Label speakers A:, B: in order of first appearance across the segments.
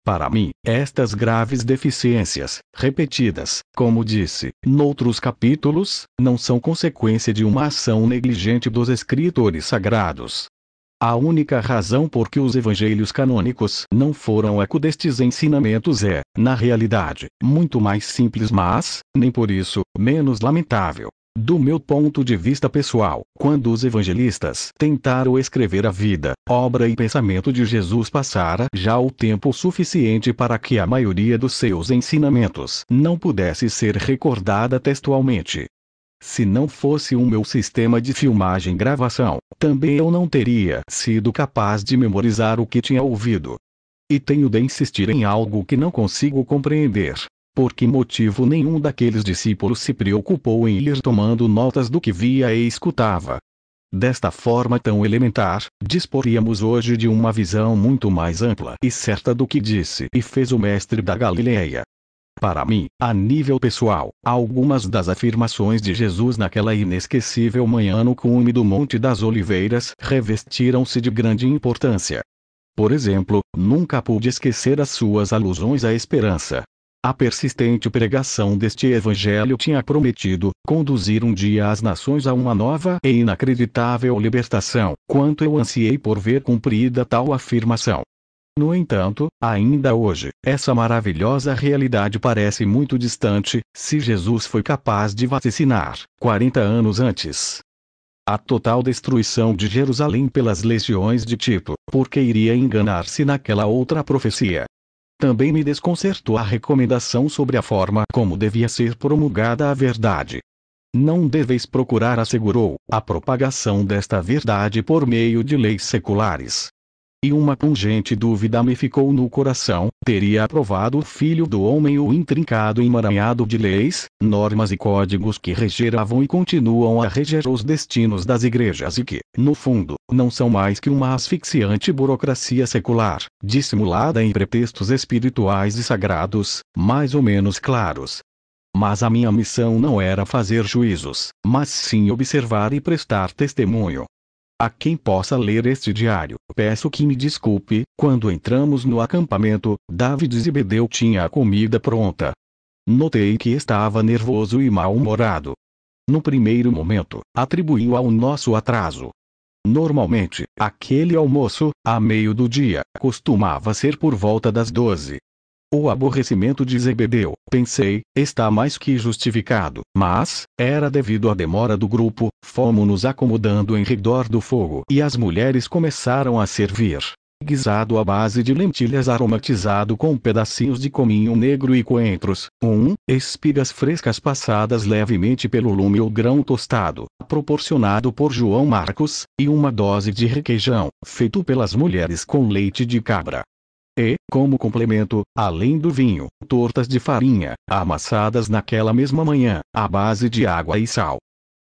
A: Para mim, estas graves deficiências, repetidas, como disse, noutros capítulos, não são consequência de uma ação negligente dos escritores sagrados. A única razão por que os evangelhos canônicos não foram eco destes ensinamentos é, na realidade, muito mais simples, mas, nem por isso, menos lamentável. Do meu ponto de vista pessoal, quando os evangelistas tentaram escrever a vida, obra e pensamento de Jesus, passara já o tempo suficiente para que a maioria dos seus ensinamentos não pudesse ser recordada textualmente. Se não fosse o meu sistema de filmagem-gravação, também eu não teria sido capaz de memorizar o que tinha ouvido. E tenho de insistir em algo que não consigo compreender. Por que motivo nenhum daqueles discípulos se preocupou em ir tomando notas do que via e escutava? Desta forma tão elementar, disporíamos hoje de uma visão muito mais ampla e certa do que disse e fez o mestre da Galileia. Para mim, a nível pessoal, algumas das afirmações de Jesus naquela inesquecível manhã no cume do Monte das Oliveiras revestiram-se de grande importância. Por exemplo, nunca pude esquecer as suas alusões à esperança. A persistente pregação deste evangelho tinha prometido conduzir um dia as nações a uma nova e inacreditável libertação, quanto eu ansiei por ver cumprida tal afirmação. No entanto, ainda hoje, essa maravilhosa realidade parece muito distante, se Jesus foi capaz de vaticinar, 40 anos antes, a total destruição de Jerusalém pelas legiões de Tito, porque iria enganar-se naquela outra profecia. Também me desconcertou a recomendação sobre a forma como devia ser promulgada a verdade. Não deveis procurar, assegurou, a propagação desta verdade por meio de leis seculares. E uma pungente dúvida me ficou no coração: teria aprovado o Filho do Homem o intrincado emaranhado de leis, normas e códigos que regeravam e continuam a reger os destinos das igrejas e que, no fundo, não são mais que uma asfixiante burocracia secular, dissimulada em pretextos espirituais e sagrados, mais ou menos claros. Mas a minha missão não era fazer juízos, mas sim observar e prestar testemunho. A quem possa ler este diário, peço que me desculpe. Quando entramos no acampamento, David Zebedeu tinha a comida pronta. Notei que estava nervoso e mal-humorado. No primeiro momento, atribuiu ao nosso atraso. Normalmente, aquele almoço, a meio do dia, costumava ser por volta das 12. O aborrecimento de Zebedeu, pensei, está mais que justificado, mas, era devido à demora do grupo. Fomos-nos acomodando em redor do fogo e as mulheres começaram a servir guisado à base de lentilhas aromatizado com pedacinhos de cominho negro e coentros, espigas frescas passadas levemente pelo lume ou grão tostado, proporcionado por João Marcos, e uma dose de requeijão, feito pelas mulheres com leite de cabra. E, como complemento, além do vinho, tortas de farinha, amassadas naquela mesma manhã, à base de água e sal.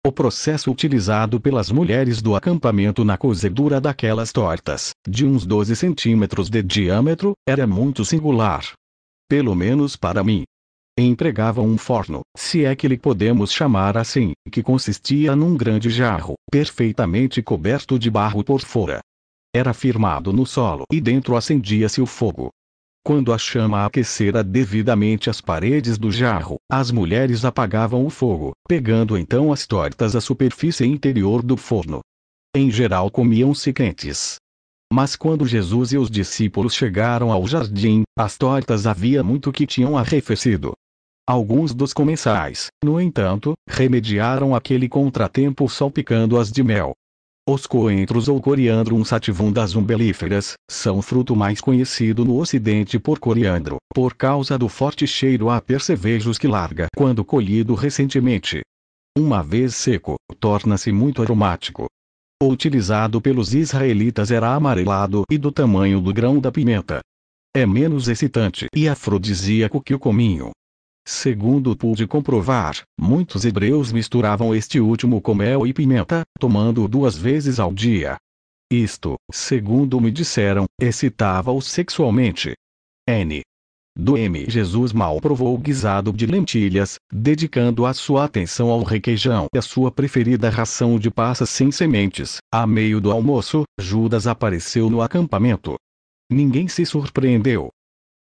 A: O processo utilizado pelas mulheres do acampamento na cozedura daquelas tortas, de uns 12 centímetros de diâmetro, era muito singular. Pelo menos para mim. Empregavam um forno, se é que lhe podemos chamar assim, que consistia num grande jarro, perfeitamente coberto de barro por fora. Era firmado no solo e dentro acendia-se o fogo. Quando a chama aquecera devidamente as paredes do jarro, as mulheres apagavam o fogo, pegando então as tortas à superfície interior do forno. Em geral comiam-se quentes. Mas quando Jesus e os discípulos chegaram ao jardim, as tortas havia muito que tinham arrefecido. Alguns dos comensais, no entanto, remediaram aquele contratempo salpicando-as de mel. Os coentros ou coriandrum sativum das umbelíferas, são fruto mais conhecido no ocidente por coriandro, por causa do forte cheiro a percevejos que larga quando colhido recentemente. Uma vez seco, torna-se muito aromático. O utilizado pelos israelitas era amarelado e do tamanho do grão da pimenta. É menos excitante e afrodisíaco que o cominho. Segundo pude comprovar, muitos hebreus misturavam este último com mel e pimenta, tomando-o 2 vezes ao dia. Isto, segundo me disseram, excitava-os sexualmente. Jesus mal provou o guisado de lentilhas, dedicando a sua atenção ao requeijão e a sua preferida ração de passas sem sementes. A meio do almoço, Judas apareceu no acampamento. Ninguém se surpreendeu.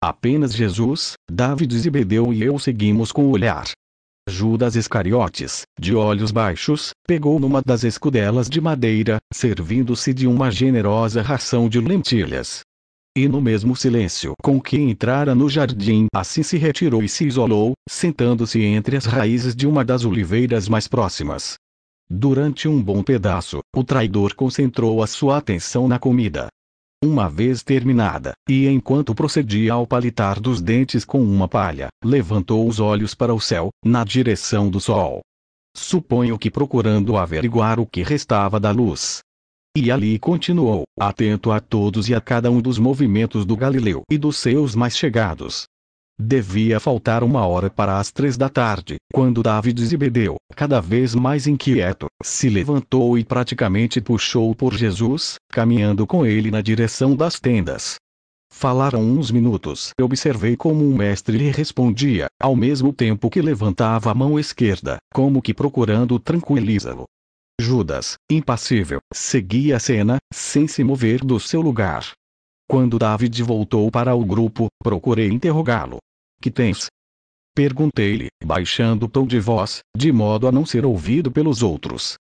A: Apenas Jesus, David Zebedeu e eu seguimos com o olhar. Judas Iscariotes, de olhos baixos, pegou numa das escudelas de madeira, servindo-se de uma generosa ração de lentilhas. E no mesmo silêncio com que entrara no jardim, assim se retirou e se isolou, sentando-se entre as raízes de uma das oliveiras mais próximas. Durante um bom pedaço, o traidor concentrou a sua atenção na comida. Uma vez terminada, e enquanto procedia ao palitar dos dentes com uma palha, levantou os olhos para o céu, na direção do sol. Suponho que procurando averiguar o que restava da luz. E ali continuou, atento a todos e a cada um dos movimentos do Galileu e dos seus mais chegados. Devia faltar 1 hora para as 3 da tarde, quando David Zebedeu, cada vez mais inquieto, se levantou e praticamente puxou por Jesus, caminhando com ele na direção das tendas. Falaram uns minutos. Observei como o mestre lhe respondia, ao mesmo tempo que levantava a mão esquerda, como que procurando tranquilizá-lo. Judas, impassível, seguia a cena, sem se mover do seu lugar. Quando David voltou para o grupo, procurei interrogá-lo. Que tens? Perguntei-lhe, baixando o tom de voz, de modo a não ser ouvido pelos outros.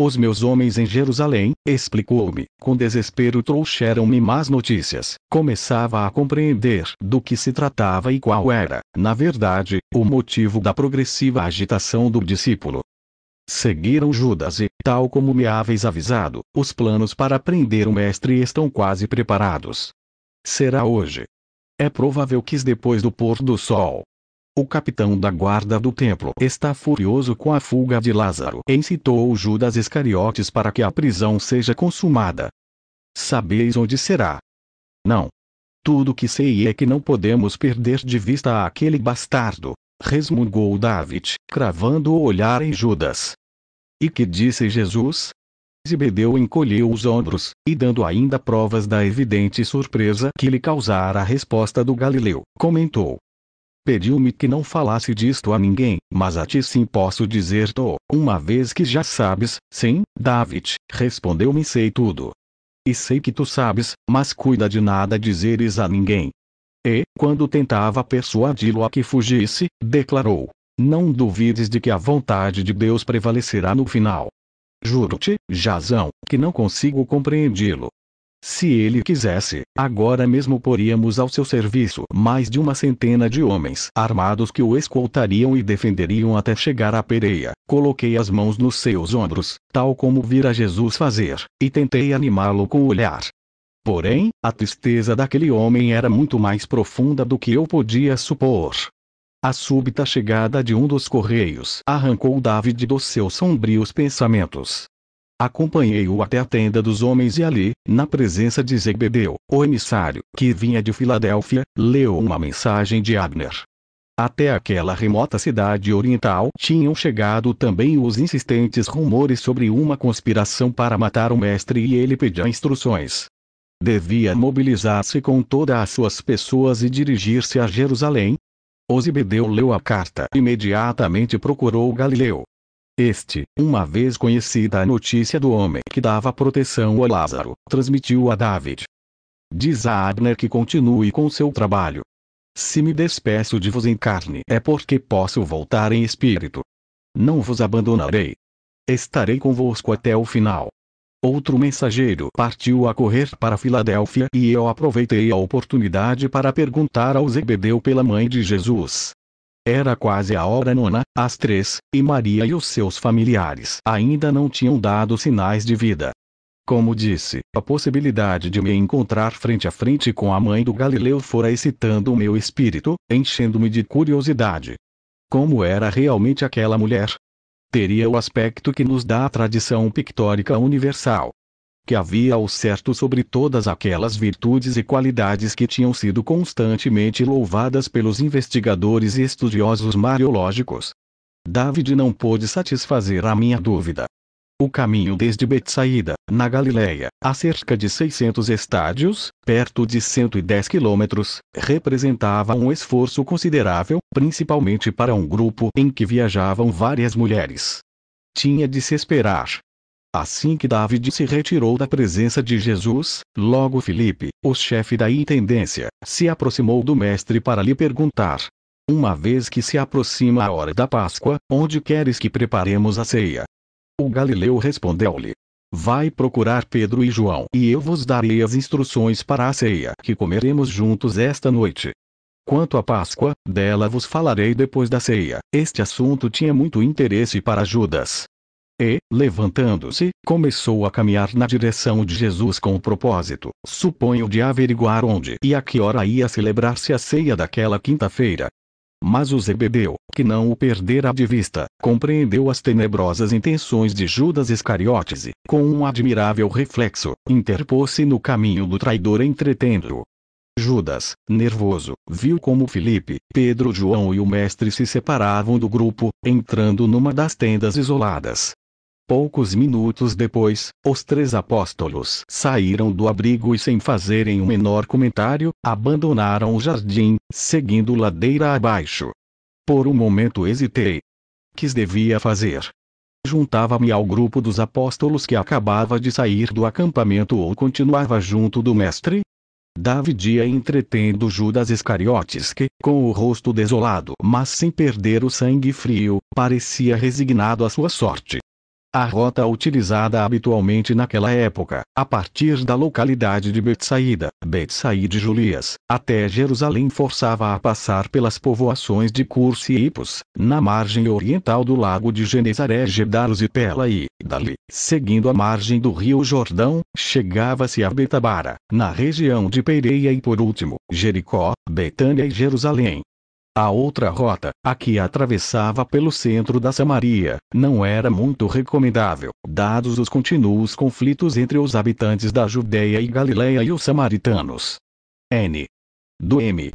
A: Os meus homens em Jerusalém, explicou-me, com desespero trouxeram-me más notícias. Começava a compreender do que se tratava e qual era, na verdade, o motivo da progressiva agitação do discípulo. Seguiram Judas e, tal como me haveis avisado, os planos para prender o mestre estão quase preparados. Será hoje. É provável que depois do pôr do sol. O capitão da guarda do templo está furioso com a fuga de Lázaro e incitou Judas Iscariotes para que a prisão seja consumada. Sabeis onde será? Não. Tudo que sei é que não podemos perder de vista aquele bastardo, resmungou David, cravando o olhar em Judas. E que disse Jesus? Zebedeu encolheu os ombros, e dando ainda provas da evidente surpresa que lhe causara a resposta do Galileu, comentou. Pediu-me que não falasse disto a ninguém, mas a ti sim posso dizer-te, uma vez que já sabes. Sim, David, respondeu-me, sei tudo. E sei que tu sabes, mas cuida de nada dizeres a ninguém. E, quando tentava persuadi-lo a que fugisse, declarou, não duvides de que a vontade de Deus prevalecerá no final. Juro-te, Jazão, que não consigo compreendê-lo. Se ele quisesse, agora mesmo poríamos ao seu serviço mais de 100 de homens armados que o escoltariam e defenderiam até chegar à Pereia. Coloquei as mãos nos seus ombros, tal como vira Jesus fazer, e tentei animá-lo com o olhar. Porém, a tristeza daquele homem era muito mais profunda do que eu podia supor. A súbita chegada de um dos correios arrancou David dos seus sombrios pensamentos. Acompanhei-o até a tenda dos homens e ali, na presença de Zebedeu, o emissário, que vinha de Filadélfia, leu uma mensagem de Abner. Até aquela remota cidade oriental tinham chegado também os insistentes rumores sobre uma conspiração para matar o mestre e ele pedia instruções. Devia mobilizar-se com todas as suas pessoas e dirigir-se a Jerusalém. Zebedeu leu a carta e imediatamente procurou Galileu. Este, uma vez conhecida a notícia do homem que dava proteção a Lázaro, transmitiu a David. Diz a Abner que continue com seu trabalho. Se me despeço de vos em carne é porque posso voltar em espírito. Não vos abandonarei. Estarei convosco até o final. Outro mensageiro partiu a correr para Filadélfia e eu aproveitei a oportunidade para perguntar ao Zebedeu pela mãe de Jesus. Era quase a hora nona, às 3, e Maria e os seus familiares ainda não tinham dado sinais de vida. Como disse, a possibilidade de me encontrar frente a frente com a mãe do Galileu fora excitando o meu espírito, enchendo-me de curiosidade. Como era realmente aquela mulher? Teria o aspecto que nos dá a tradição pictórica universal. Que havia ao certo sobre todas aquelas virtudes e qualidades que tinham sido constantemente louvadas pelos investigadores e estudiosos mariológicos. David não pôde satisfazer a minha dúvida. O caminho desde Betsaída, na Galiléia, a cerca de 600 estádios, perto de 110 quilômetros, representava um esforço considerável, principalmente para um grupo em que viajavam várias mulheres. Tinha de se esperar. Assim que David se retirou da presença de Jesus, logo Filipe, o chefe da intendência, se aproximou do mestre para lhe perguntar: uma vez que se aproxima a hora da Páscoa, onde queres que preparemos a ceia? O galileu respondeu-lhe: vai procurar Pedro e João, e eu vos darei as instruções para a ceia que comeremos juntos esta noite. Quanto à Páscoa, dela vos falarei depois da ceia. Este assunto tinha muito interesse para Judas. E, levantando-se, começou a caminhar na direção de Jesus com o propósito, suponho, de averiguar onde e a que hora ia celebrar-se a ceia daquela quinta-feira. Mas o Zebedeu, que não o perdera de vista, compreendeu as tenebrosas intenções de Judas Iscariotes e, com um admirável reflexo, interpôs-se no caminho do traidor, entretendo-o. Judas, nervoso, viu como Filipe, Pedro, João e o mestre se separavam do grupo, entrando numa das tendas isoladas. Poucos minutos depois, os 3 apóstolos saíram do abrigo e, sem fazerem o menor comentário, abandonaram o jardim, seguindo ladeira abaixo. Por um momento hesitei. Que devia fazer? Juntava-me ao grupo dos apóstolos que acabava de sair do acampamento ou continuava junto do mestre? David ia entretendo Judas Iscariotes que, com o rosto desolado mas sem perder o sangue frio, parecia resignado à sua sorte. A rota utilizada habitualmente naquela época, a partir da localidade de Betsaída de Julias, até Jerusalém, forçava a passar pelas povoações de Cursi e Ipos, na margem oriental do lago de Genezaré, Gedaros e Pela, e, dali, seguindo a margem do rio Jordão, chegava-se a Betabara, na região de Peireia, e por último, Jericó, Betânia e Jerusalém. A outra rota, a que atravessava pelo centro da Samaria, não era muito recomendável, dados os contínuos conflitos entre os habitantes da Judéia e Galiléia e os samaritanos. N. Do M.